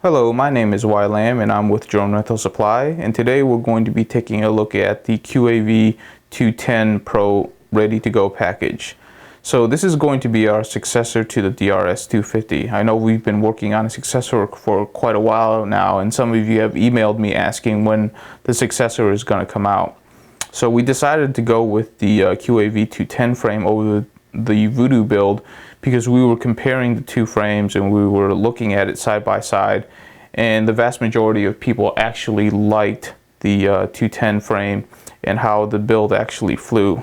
Hello, my name is YLam and I'm with Drone Rental Supply, and today we're going to be taking a look at the DRS210Pro ready to go package. So this is going to be our successor to the DRS250. I know we've been working on a successor for quite a while now, and some of you have emailed me asking when the successor is going to come out. So we decided to go with the QAV210 frame over the Voodoo build because we were comparing the two frames and we were looking at it side by side, and the vast majority of people actually liked the 210 frame and how the build actually flew.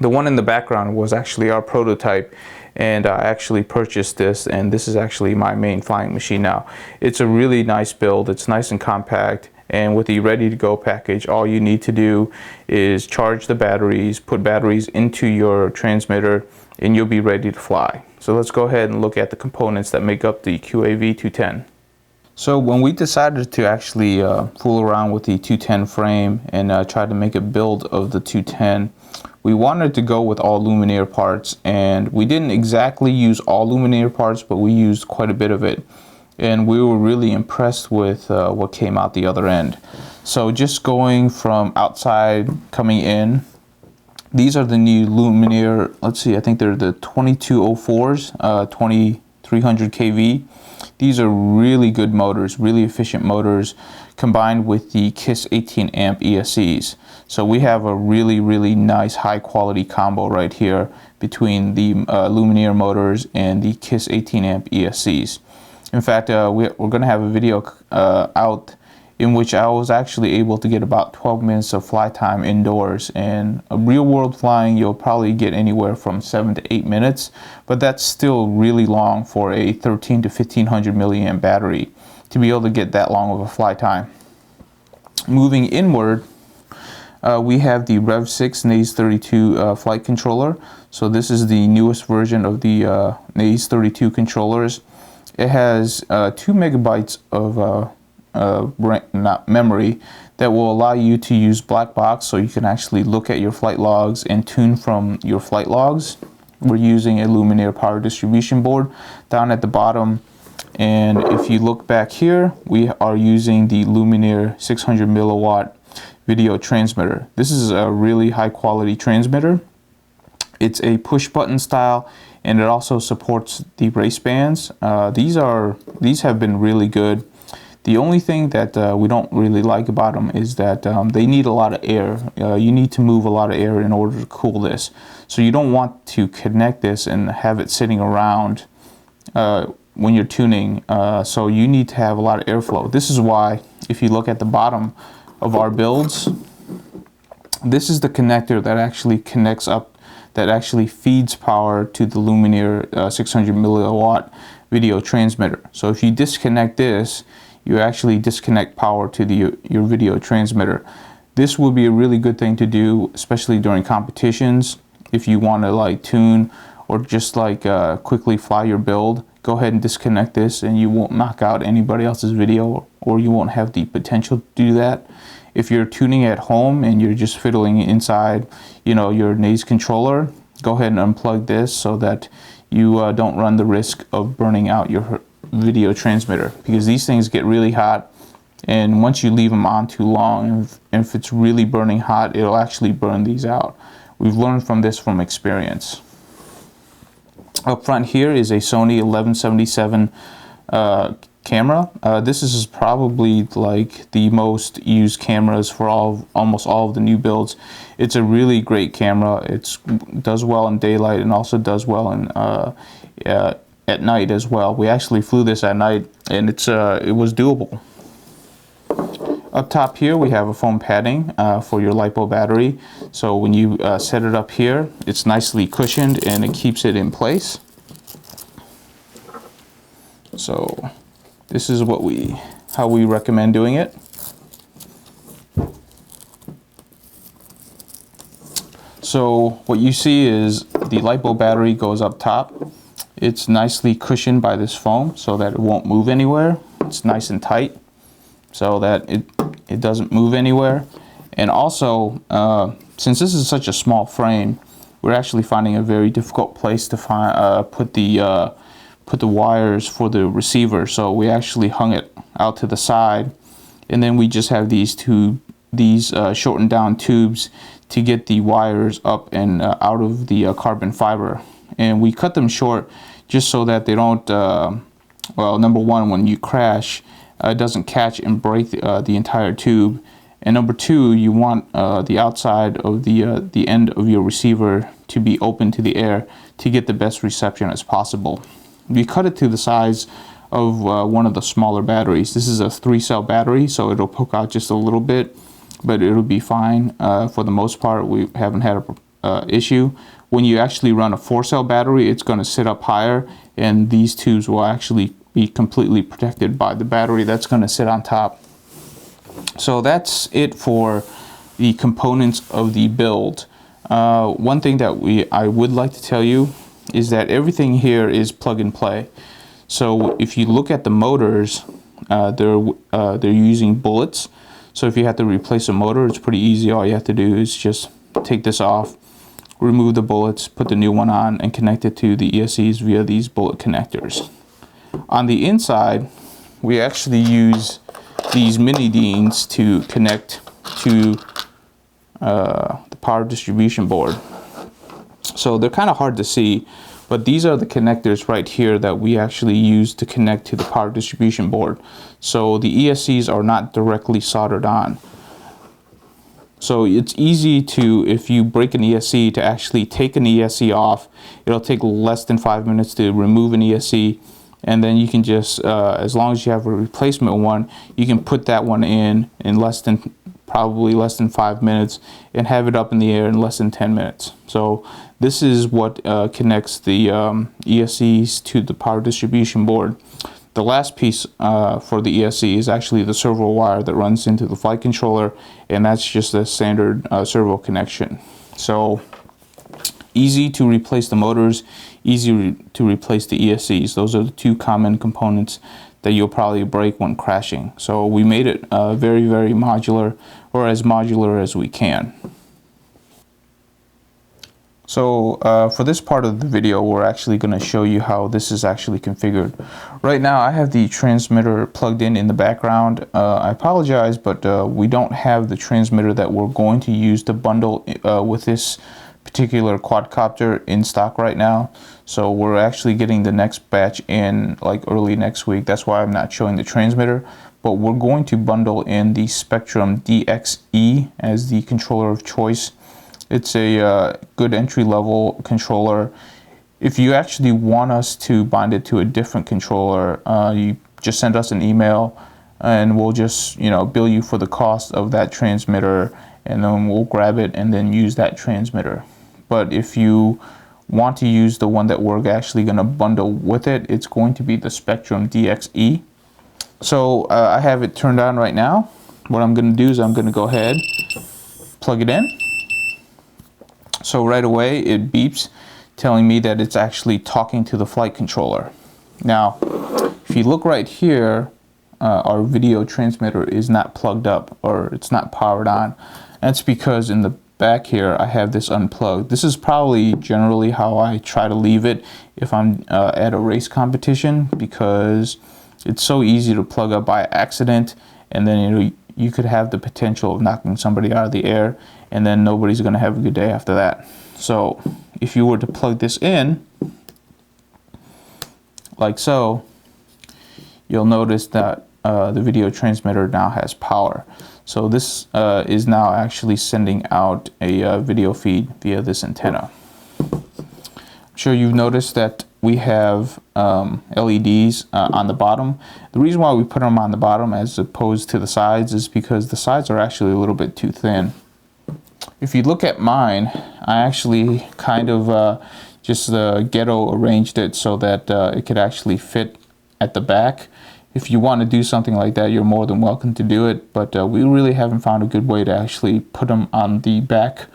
The one in the background was actually our prototype, and I actually purchased this, and this is actually my main flying machine now. It's a really nice build. It's nice and compact, and with the ready to go package, all you need to do is charge the batteries, put batteries into your transmitter, and you'll be ready to fly. So let's go ahead and look at the components that make up the QAV210. So when we decided to actually fool around with the 210 frame and try to make a build of the 210, we wanted to go with all luminaire parts, and we didn't exactly use all luminaire parts, but we used quite a bit of it, and we were really impressed with what came out the other end. So just going from outside coming in, these are the new luminaire, let's see, I think they're the 2204s, 2300 kV. These are really good motors, really efficient motors, combined with the KISS 18 amp ESCs. So we have a really nice high quality combo right here between the luminaire motors and the KISS 18 amp ESCs. In fact, we're going to have a video out in which I was actually able to get about 12 minutes of fly time indoors, and a real world flying you'll probably get anywhere from 7 to 8 minutes, but that's still really long for a 13 to 1500 milliamp battery to be able to get that long of a fly time. Moving inward, we have the Rev 6 Naze 32 flight controller. So this is the newest version of the Naze 32 controllers. It has 2 megabytes of memory that will allow you to use black box, so you can actually look at your flight logs and tune from your flight logs. We're using a luminaire power distribution board down at the bottom, and if you look back here, we are using the luminaire 600 milliwatt video transmitter. This is a really high quality transmitter. It's a push button style, and it also supports the race bands. These have been really good. The only thing that we don't really like about them is that they need a lot of air. You need to move a lot of air in order to cool this. So you don't want to connect this and have it sitting around when you're tuning. So you need to have a lot of airflow. This is why, if you look at the bottom of our builds, this is the connector that actually connects up, that actually feeds power to the luminaire 600 milliwatt video transmitter. So if you disconnect this, you actually disconnect power to your video transmitter. This will be a really good thing to do, especially during competitions. If you want to like tune or just like quickly fly your build, go ahead and disconnect this, and you won't knock out anybody else's video, or you won't have the potential to do that. If you're tuning at home and you're just fiddling inside, your Naze controller, go ahead and unplug this so that you don't run the risk of burning out your video transmitter, because these things get really hot, and once you leave them on too long, and if it's really burning hot, it'll actually burn these out. We've learned from this from experience. Up front here is a Sony 1177 camera. This is probably like the most used cameras for almost all of the new builds. It's a really great camera. It does well in daylight and also does well in at night as well. We actually flew this at night, and it was doable. Up top here we have a foam padding for your LiPo battery. So when you set it up here, it's nicely cushioned and it keeps it in place. So this is how we recommend doing it. So what you see is the LiPo battery goes up top. It's nicely cushioned by this foam so that it won't move anywhere. It's nice and tight so that it doesn't move anywhere. And also, since this is such a small frame, we're actually finding a very difficult place to put the put the wires for the receiver. So we actually hung it out to the side, and then we just have these shortened down tubes to get the wires up and out of the carbon fiber. And we cut them short just so that they don't, well, number one, when you crash, it doesn't catch and break the entire tube. And number two, you want the outside of the end of your receiver to be open to the air to get the best reception as possible. We cut it to the size of one of the smaller batteries. This is a 3-cell battery, so it'll poke out just a little bit, but it'll be fine. For the most part, we haven't had an issue. When you actually run a 4-cell battery, it's going to sit up higher, and these tubes will actually be completely protected by the battery that's going to sit on top. So that's it for the components of the build. One thing that I would like to tell you is that everything here is plug and play. So if you look at the motors, they're using bullets. So if you have to replace a motor, it's pretty easy. All you have to do is just take this off, remove the bullets, put the new one on, and connect it to the ESCs via these bullet connectors. On the inside, we actually use these mini DINs to connect to the power distribution board. So they're kind of hard to see, but these are the connectors right here that we actually use to connect to the power distribution board. So the ESCs are not directly soldered on. So it's easy to, if you break an ESC, to actually take an ESC off. It'll take less than 5 minutes to remove an ESC. And then you can just, as long as you have a replacement one, you can put that one in probably less than 5 minutes and have it up in the air in less than 10 minutes. So this is what connects the ESCs to the power distribution board. The last piece for the ESC is actually the servo wire that runs into the flight controller, and that's just a standard servo connection. So easy to replace the motors, easy to replace the ESCs. Those are the two common components that you'll probably break when crashing. So we made it very, very modular, or as modular as we can. So for this part of the video, we're actually going to show you how this is actually configured. Right now I have the transmitter plugged in the background. I apologize, but we don't have the transmitter that we're going to use to bundle with this particular quadcopter in stock right now. So we're actually getting the next batch in like early next week. That's why I'm not showing the transmitter, but we're going to bundle in the Spectrum DXE as the controller of choice. It's a good entry-level controller. If you actually want us to bind it to a different controller, you just send us an email and we'll just, bill you for the cost of that transmitter, and then we'll grab it and then use that transmitter. But if you want to use the one that we're actually going to bundle with it, it's going to be the Spectrum DXE. So I have it turned on right now. What I'm going to do is I'm going to go ahead, plug it in. So right away it beeps, telling me that it's actually talking to the flight controller. Now, if you look right here, our video transmitter is not plugged up, or it's not powered on. That's because in the back here I have this unplugged. This is probably generally how I try to leave it if I'm at a race competition, because it's so easy to plug up by accident, and then you could have the potential of knocking somebody out of the air, and then nobody's going to have a good day after that. So if you were to plug this in like so, you'll notice that the video transmitter now has power. So this is now actually sending out a video feed via this antenna. I'm sure you've noticed that we have LEDs on the bottom. The reason why we put them on the bottom as opposed to the sides is because the sides are actually a little bit too thin. If you look at mine, I actually kind of just ghetto arranged it so that it could actually fit at the back. If you want to do something like that, you're more than welcome to do it, but we really haven't found a good way to actually put them on the back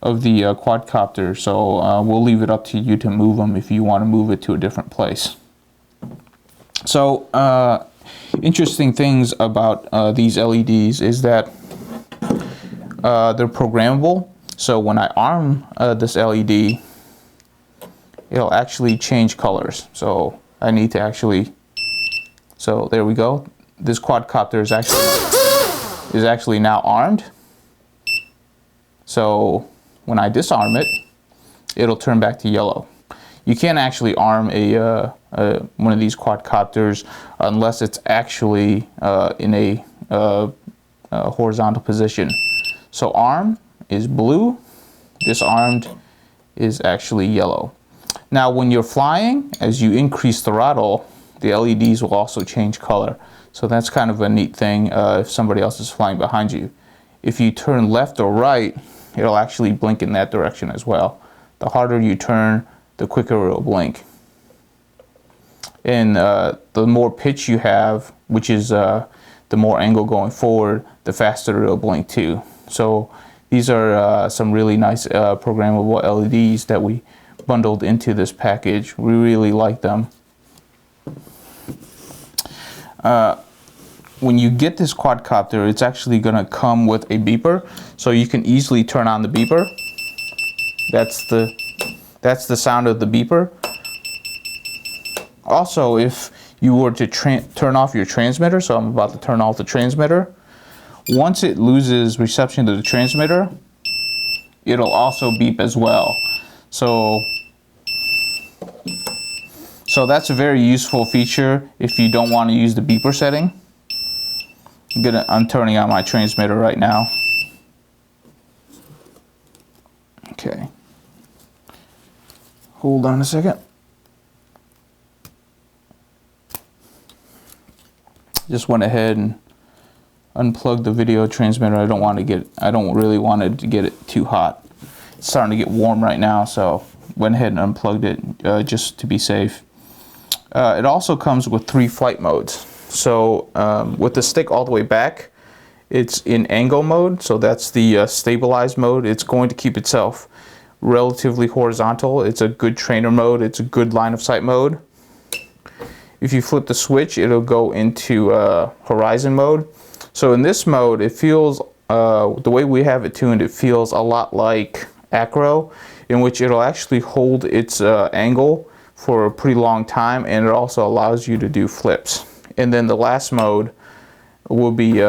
of the quadcopter, so we'll leave it up to you to move them if you want to move it to a different place. So interesting things about these LEDs is that they're programmable. So when I arm this LED, it'll actually change colors. So I need to actually, so there we go. This quadcopter is actually now armed. So when I disarm it, it'll turn back to yellow. You can't actually arm one of these quadcopters unless it's actually in a horizontal position. So arm is blue, disarmed is actually yellow. Now when you're flying, as you increase the throttle, the LEDs will also change color. So that's kind of a neat thing if somebody else is flying behind you. If you turn left or right, it'll actually blink in that direction as well. The harder you turn, the quicker it'll blink. And the more pitch you have, which is the more angle going forward, the faster it'll blink too. So these are some really nice programmable LEDs that we bundled into this package. We really like them. When you get this quadcopter, it's actually going to come with a beeper, so you can easily turn on the beeper. That's the sound of the beeper. Also, if you were to turn off your transmitter, so I'm about to turn off the transmitter, once it loses reception to the transmitter, it'll also beep as well. So that's a very useful feature if you don't want to use the beeper setting. I'm turning on my transmitter right now. Okay. Hold on a second. Just went ahead and unplugged the video transmitter. I don't really want it to get it too hot. It's starting to get warm right now, so went ahead and unplugged it just to be safe. It also comes with 3 flight modes. So with the stick all the way back, it's in angle mode, so that's the stabilized mode. It's going to keep itself relatively horizontal. It's a good trainer mode. It's a good line of sight mode. If you flip the switch, it'll go into horizon mode. So in this mode, it feels, the way we have it tuned, it feels a lot like acro, in which it'll actually hold its angle for a pretty long time, and it also allows you to do flips. And then the last mode will be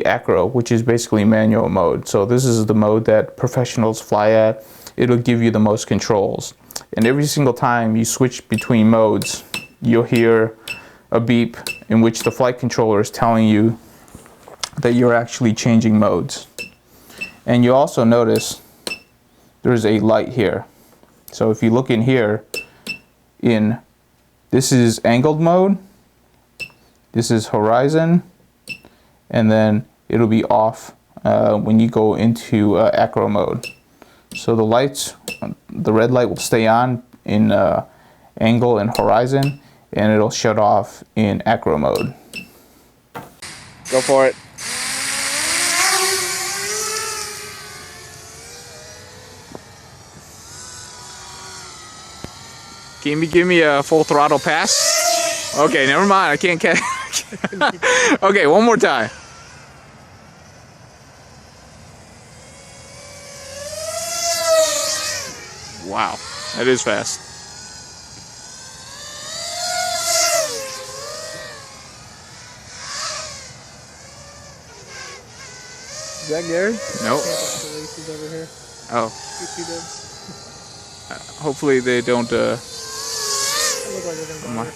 acro, which is basically manual mode. So this is the mode that professionals fly at. It'll give you the most controls. And every single time you switch between modes, you'll hear a beep in which the flight controller is telling you that you're actually changing modes. And you also notice there's a light here. So if you look in here, this is angled mode, this is horizon, and then it'll be off when you go into acro mode. So the lights, the red light will stay on in angle and horizon, and it'll shut off in acro mode. Go for it. Give me a full throttle pass. Okay, never mind. I can't catch. Okay, one more time. Wow, that is fast. Is that Gary? Nope. Over here. Oh. Hopefully they don't. They look like they're gonna bother.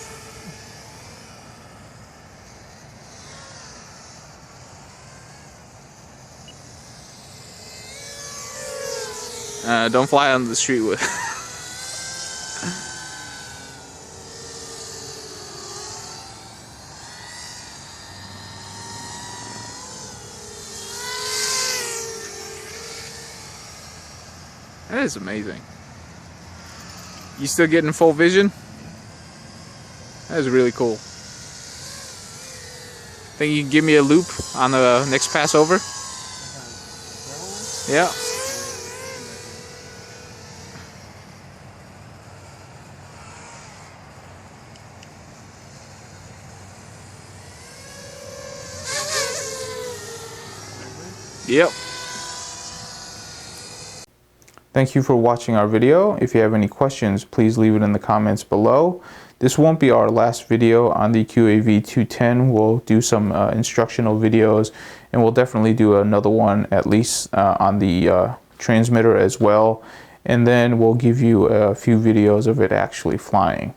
Don't fly on the street with. That is amazing. You still getting full vision? That is really cool. Think you can give me a loop on the next pass over? Yeah. Yep. Thank you for watching our video. If you have any questions, please leave it in the comments below. This won't be our last video on the QAV210. We'll do some instructional videos, and we'll definitely do another one at least on the transmitter as well. And then we'll give you a few videos of it actually flying.